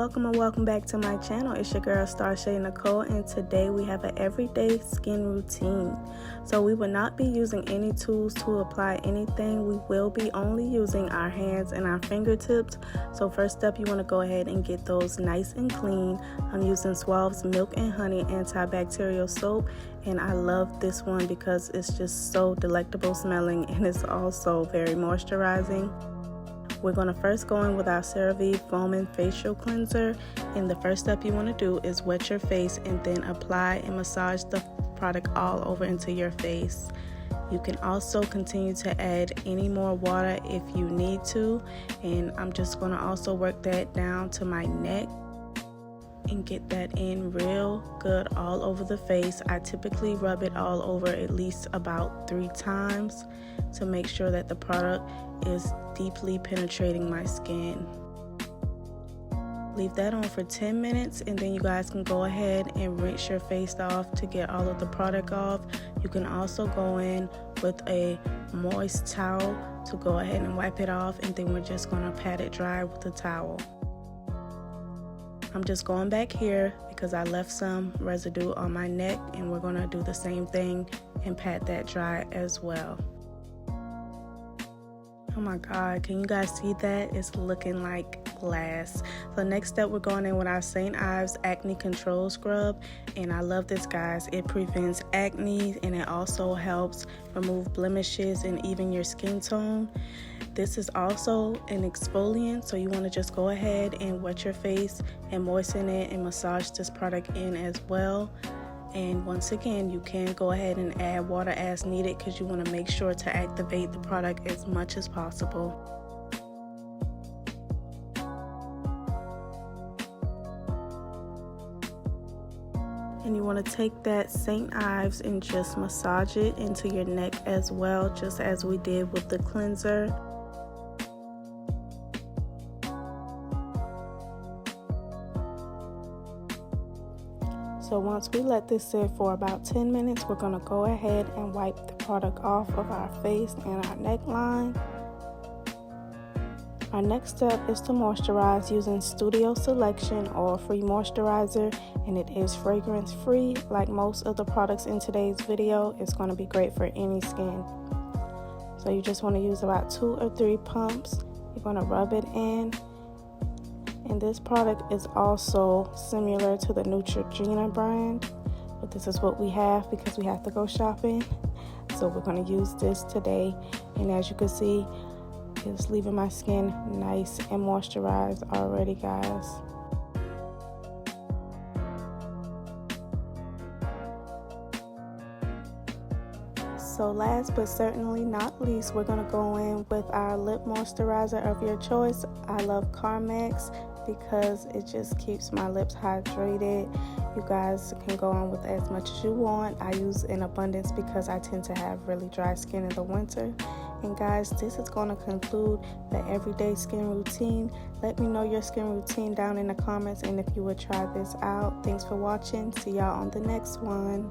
welcome and welcome back to my channel. It's your girl StarShayNicole, and today we have an everyday skin routine. So we will not be using any tools to apply anything. We will be only using our hands and our fingertips. So first up, you want to go ahead and get those nice and clean. I'm using Suave's Milk and Honey antibacterial soap, and I love this one because it's just so delectable smelling and it's also very moisturizing. We're going to first go in with our CeraVe Foaming Facial Cleanser, and the first step you want to do is wet your face and then apply and massage the product all over into your face. You can also continue to add any more water if you need to, and I'm just going to also work that down to my neck and get that in real good all over the face. I typically rub it all over at least about 3 times to make sure that the product is deeply penetrating my skin. Leave that on for 10 minutes, and then you guys can go ahead and rinse your face off to get all of the product off. You can also go in with a moist towel to go ahead and wipe it off, and then we're just going to pat it dry with the towel. I'm just going back here because I left some residue on my neck, and we're going to do the same thing and pat that dry as well. Oh my God, can you guys see that? It's looking like glass. So next step, we're going in with our St. Ives Acne Control Scrub, and I love this, guys. It prevents acne and it also helps remove blemishes and even your skin tone. This is also an exfoliant, so you want to just go ahead and wet your face and moisten it and massage this product in as well. And once again, you can go ahead and add water as needed because you want to make sure to activate the product as much as possible. And you want to take that St. Ives and just massage it into your neck as well, just as we did with the cleanser. So once we let this sit for about 10 minutes, we're going to go ahead and wipe the product off of our face and our neckline. Our next step is to moisturize using Studio Selection Oil Free Moisturizer, and it is fragrance free. Like most of the products in today's video, it's going to be great for any skin. So you just want to use about 2 or 3 pumps. You're going to rub it in. And this product is also similar to the Neutrogena brand, but this is what we have because we have to go shopping. So we're going to use this today, and as you can see, it's leaving my skin nice and moisturized already, guys. So last but certainly not least, we're going to go in with our lip moisturizer of your choice. I love Carmex because it just keeps my lips hydrated. You guys can go on with as much as you want. I use in abundance because I tend to have really dry skin in the winter. And guys, this is going to conclude the everyday skin routine. Let me know your skin routine down in the comments and if you would try this out. Thanks for watching. See y'all on the next one.